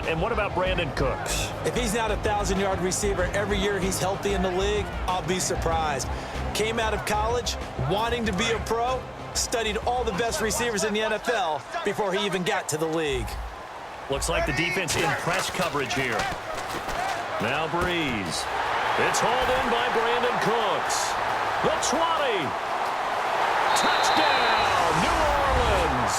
And what about Brandon Cooks? If he's not a 1,000-yard receiver every year he's healthy in the league, I'll be surprised. Came out of college wanting to be a pro, studied all the best receivers in the NFL before he even got to the league. Looks like the defense in press coverage here. Now Breeze. It's hauled in by Brandon Cooks. The 20. Touchdown, New Orleans.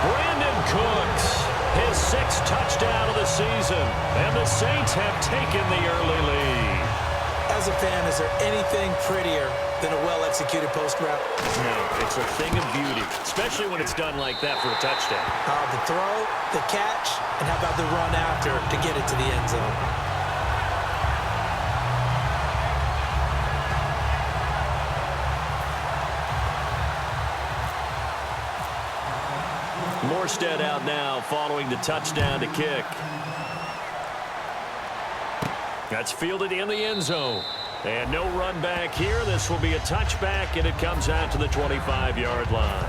Brandon Cooks, his 6th touchdown of the season. And the Saints have taken the early lead. As a fan, is there anything prettier than a well-executed post route? No, it's a thing of beauty, especially when it's done like that for a touchdown. The throw, the catch, and how about the run after to get it to the end zone? Morstead out now following the touchdown to kick. That's fielded in the end zone. And no run back here. This will be a touchback, and it comes out to the 25-yard line.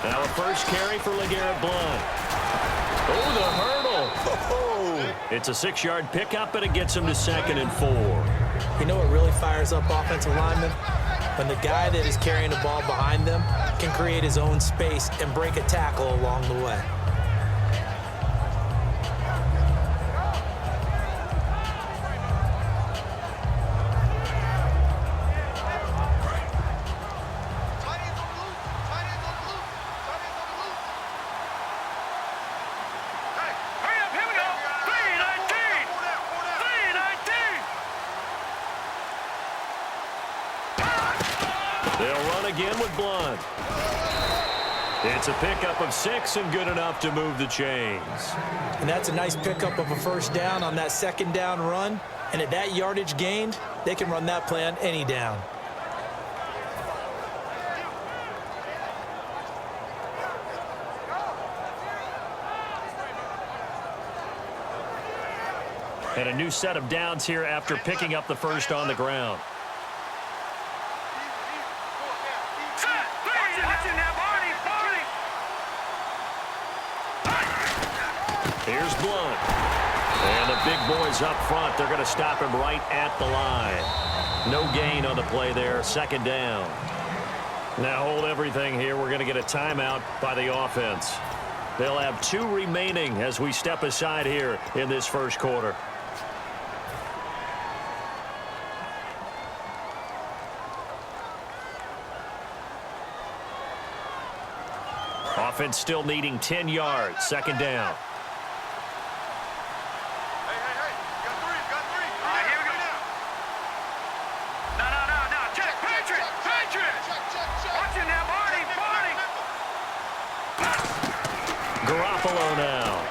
Now a first carry for LeGarrette Blount. Oh, the hurdle. Oh, it's a 6-yard pickup, and it gets him to 2nd and 4. You know what really fires up offensive linemen? When the guy that is carrying the ball behind them can create his own space and break a tackle along the way. They'll run again with Blount. It's a pickup of 6 and good enough to move the chains. And that's a nice pickup of a first down on that 2nd down run. And at that yardage gained, they can run that play on any down. And a new set of downs here after picking up the first on the ground. Here's Blount. And the big boys up front, they're going to stop him right at the line. No gain on the play there, 2nd down. Now hold everything here. We're going to get a timeout by the offense. They'll have 2 remaining as we step aside here in this first quarter. Offense still needing 10 yards, 2nd down. Now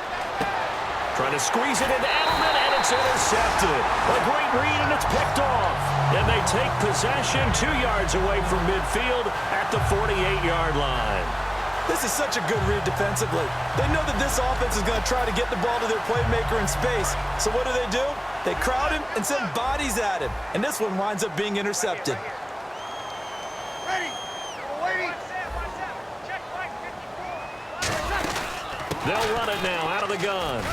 trying to squeeze it into Edelman, and it's intercepted. A great read, and it's picked off. And they take possession 2 yards away from midfield at the 48-yard line. This is such a good read defensively. They know that this offense is going to try to get the ball to their playmaker in space. So what do? They crowd him and send bodies at him. And this one winds up being intercepted. They'll run it now out of the gun.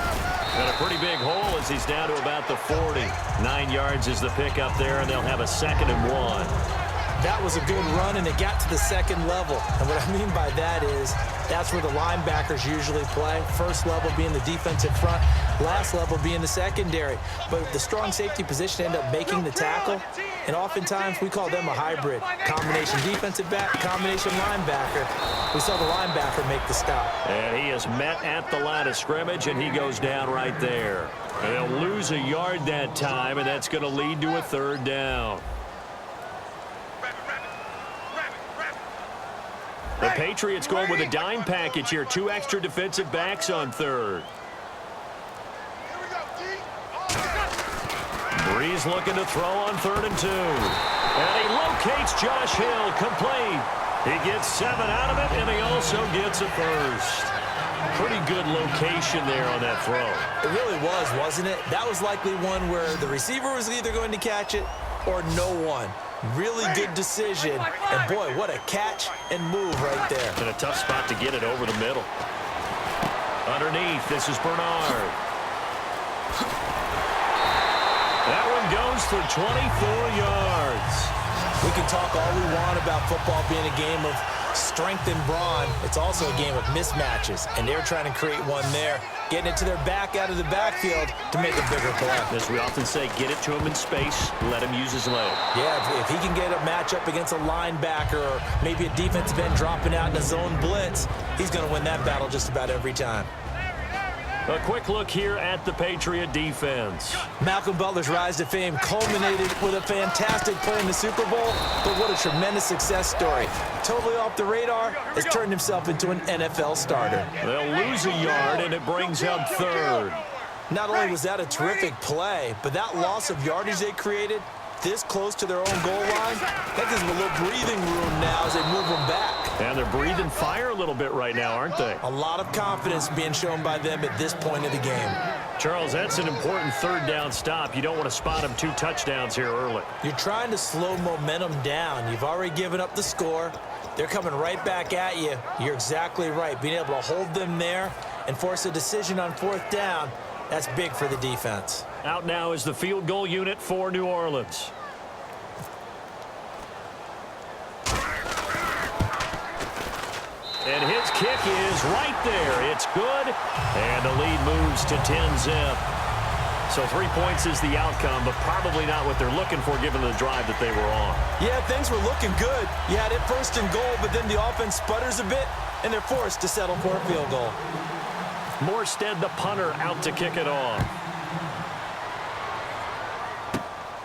And a pretty big hole as he's down to about the 40. 9 yards is the pickup there, and they'll have a 2nd and 1. That was a good run, and it got to the 2nd level. And what I mean by that is that's where the linebackers usually play. First level being the defensive front, last level being the secondary. But the strong safety position end up making the tackle, and oftentimes we call them a hybrid. Combination defensive back, combination linebacker. We saw the linebacker make the stop. And he is met at the line of scrimmage, and he goes down right there. And they'll lose a yard that time, and that's going to lead to a 3rd down. The Patriots going with a dime package here. 2 extra defensive backs on 3rd. Breeze looking to throw on 3rd and 2. And he locates Josh Hill complete. He gets 7 out of it, and the also gets a first. Pretty good location there on that throw. It really was, wasn't it? That was likely one where the receiver was either going to catch it or no one. Really good decision. And, boy, what a catch and move right there. In a tough spot to get it over the middle. Underneath, this is Bernard. That one goes for 24 yards. We can talk all we want about football being a game of strength and brawn. It's also a game of mismatches, and they're trying to create one there, getting it to their back out of the backfield to make a bigger play. As we often say, get it to him in space, let him use his leg. Yeah, if he can get a matchup against a linebacker or maybe a defensive end dropping out in a zone blitz, he's going to win that battle just about every time. A quick look here at the Patriot defense. Malcolm Butler's rise to fame culminated with a fantastic play in the Super Bowl, but what a tremendous success story. Totally off the radar, has turned himself into an NFL starter. They'll lose a yard, and it brings up third. Not only was that a terrific play, but that loss of yardage they created this close to their own goal line, that gives them a little breathing room now as they move them back. And they're breathing fire a little bit right now, aren't they? A lot of confidence being shown by them at this point of the game. Charles, that's an important third down stop. You don't want to spot them 2 touchdowns here early. You're trying to slow momentum down. You've already given up the score. They're coming right back at you. You're exactly right. Being able to hold them there and force a decision on 4th down, that's big for the defense. Out now is the field goal unit for New Orleans. And his kick is right there. It's good. And the lead moves to 10-zip. So 3 points is the outcome, but probably not what they're looking for given the drive that they were on. Yeah, things were looking good. You had it 1st and goal, but then the offense sputters a bit, and they're forced to settle for a field goal. Morstead, the punter, out to kick it off.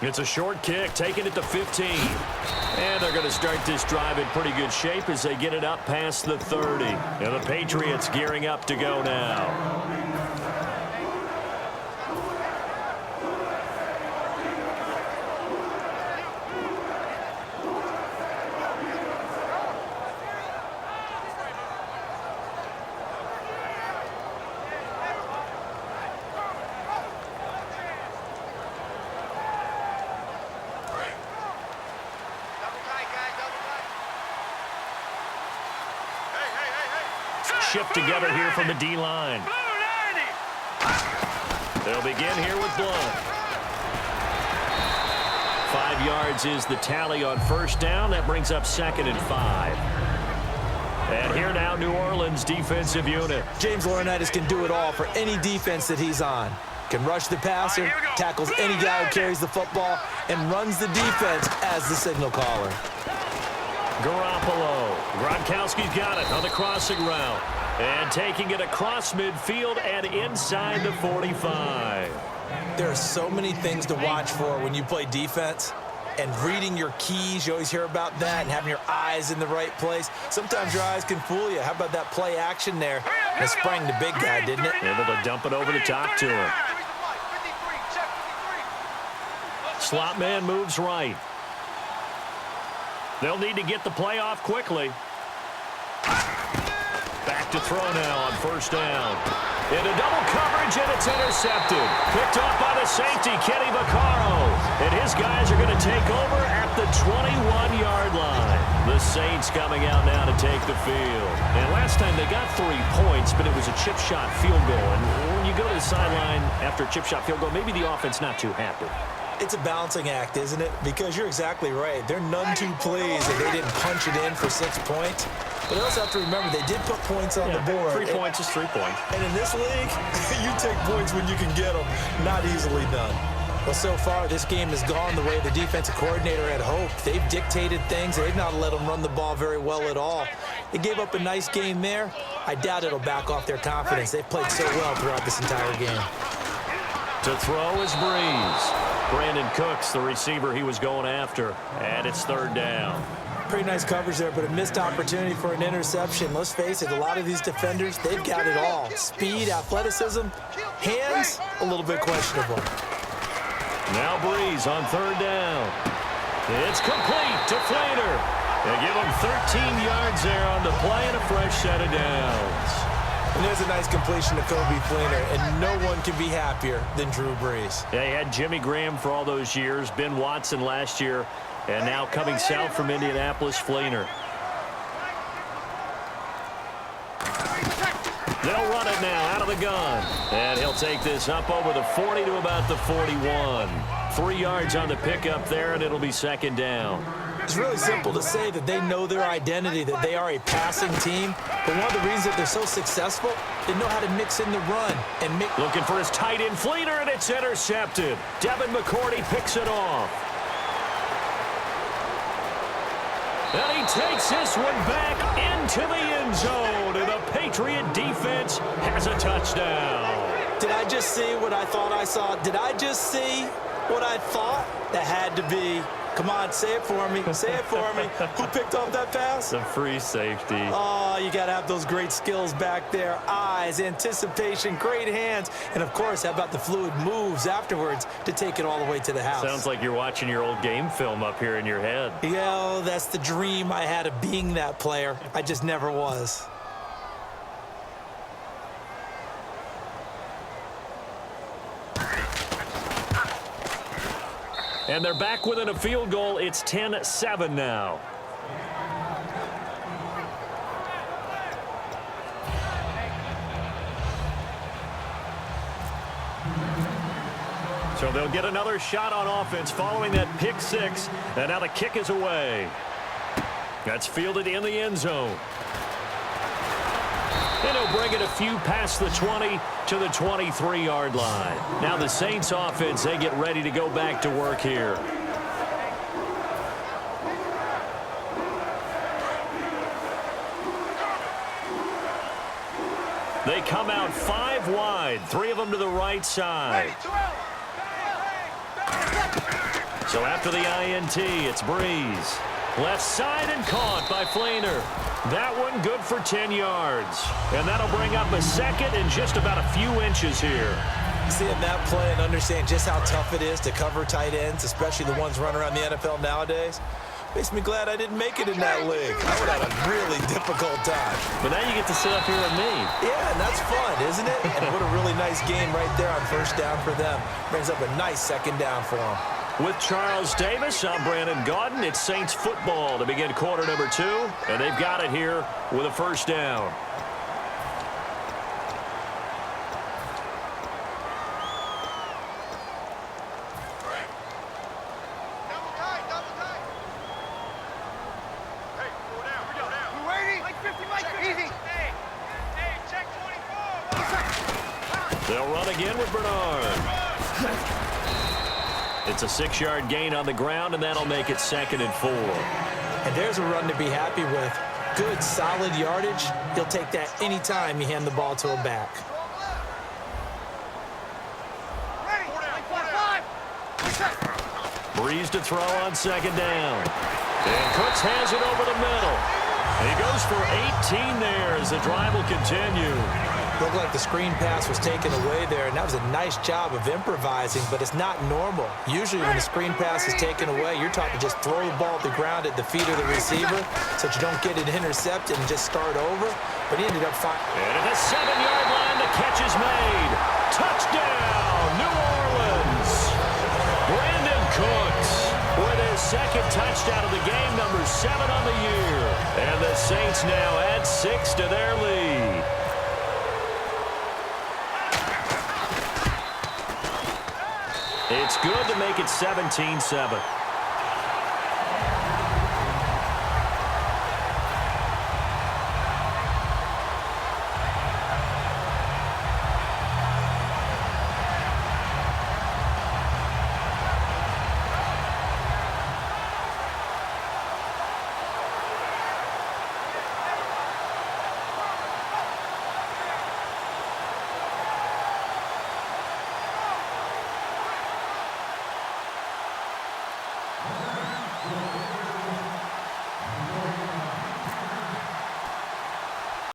It's a short kick, taking it to 15. And they're going to start this drive in pretty good shape as they get it up past the 30. And the Patriots gearing up to go now. Shift together here from the D-line. They'll begin here with Blunt. 5 yards is the tally on 1st down. That brings up 2nd and 5. And here now, New Orleans defensive unit. James Laurinaitis can do it all for any defense that he's on. Can rush the passer, tackles any guy who carries the football, and runs the defense as the signal caller. Garoppolo. Gronkowski's got it on the crossing route. And taking it across midfield and inside the 45. There are so many things to watch for when you play defense. And reading your keys, you always hear about that, and having your eyes in the right place. Sometimes your eyes can fool you. How about that play action there? It sprang the big guy, didn't it? Able to dump it over the top to him. Slot man moves right. They'll need to get the play off quickly. Back to throw now on 1st down. Into double coverage, and it's intercepted. Picked off by the safety, Kenny Vaccaro. And his guys are going to take over at the 21-yard line. The Saints coming out now to take the field. And last time they got 3 points, but it was a chip shot field goal. And when you go to the sideline after a chip shot field goal, maybe the offense not too happy. It's a balancing act, isn't it? Because you're exactly right. They're none too pleased that they didn't punch it in for 6 points. But they also have to remember they did put points on the board. 3 points is 3 points. And in this league, you take points when you can get them. Not easily done. Well, so far, this game has gone the way the defensive coordinator had hoped. They've dictated things. They've not let them run the ball very well at all. They gave up a nice game there. I doubt it'll back off their confidence. They've played so well throughout this entire game. To throw is Breeze. Brandon Cooks, the receiver he was going after. And it's 3rd down. Pretty nice coverage there, but a missed opportunity for an interception. Let's face it, a lot of these defenders, they've got it all. Speed, athleticism, hands, a little bit questionable. Now Breeze on 3rd down. It's complete to Flater. They give him 13 yards there on the play and a fresh set of downs. And there's a nice completion to Kobe Fleener, and no one can be happier than Drew Brees. They had Jimmy Graham for all those years, Ben Watson last year, and now coming south from Indianapolis, Fleener. They'll run it now out of the gun. And he'll take this up over the 40 to about the 41. 3 yards on the pickup there, and it'll be second down. It's really simple to say that they know their identity, that they are a passing team. But one of the reasons that they're so successful, they know how to mix in the run. And looking for his tight end, Fleener, and it's intercepted. Devin McCourty picks it off. And he takes this one back into the end zone, and the Patriot defense has a touchdown. Did I just see what I thought I saw? Did I just see what I thought? That had to be. Come on, say it for me. Say it for me. Who picked off that pass? The free safety. Oh, you got to have those great skills back there. Eyes, anticipation, great hands. And, of course, how about the fluid moves afterwards to take it all the way to the house? Sounds like you're watching your old game film up here in your head. Yeah, that's the dream I had of being that player. I just never was. And they're back within a field goal. It's 10-7 now. So they'll get another shot on offense following that pick six. And now the kick is away. That's fielded in the end zone. And he'll bring it a few past the 20 to the 23-yard line. Now the Saints offense, they get ready to go back to work here. They come out 5 wide, 3 of them to the right side. So after the INT, it's Brees. Left side and caught by Fleener. That one good for 10 yards. And that'll bring up a second and just about a few inches here. Seeing that play and understand just how tough it is to cover tight ends, especially the ones running around the NFL nowadays, makes me glad I didn't make it in that league. I would have had a really difficult time. But now you get to sit up here with me. Yeah, and that's fun, isn't it? And what a really nice game right there on first down for them. Brings up a nice second down for them. With Charles Davis, I'm Brandon Gaudin. It's Saints football to begin quarter number 2. And they've got it here with a first down. They'll run again with Bernard. It's a 6-yard gain on the ground, and that'll make it 2nd and 4. And there's a run to be happy with. Good, solid yardage. He'll take that any time you hand the ball to him back. Brees to throw on 2nd down. And Cooks has it over the middle. And he goes for 18 there as the drive will continue. Looked like the screen pass was taken away there, and that was a nice job of improvising, but it's not normal. Usually when the screen pass is taken away, you're taught to just throw the ball at the ground at the feet of the receiver so that you don't get it intercepted and just start over. But he ended up fine. And at the 7-yard line, the catch is made. Touchdown, New Orleans. Brandon Cooks with his 2nd touchdown of the game, number 7 on the year. And the Saints now add 6 to their lead. It's good to make it 17-7.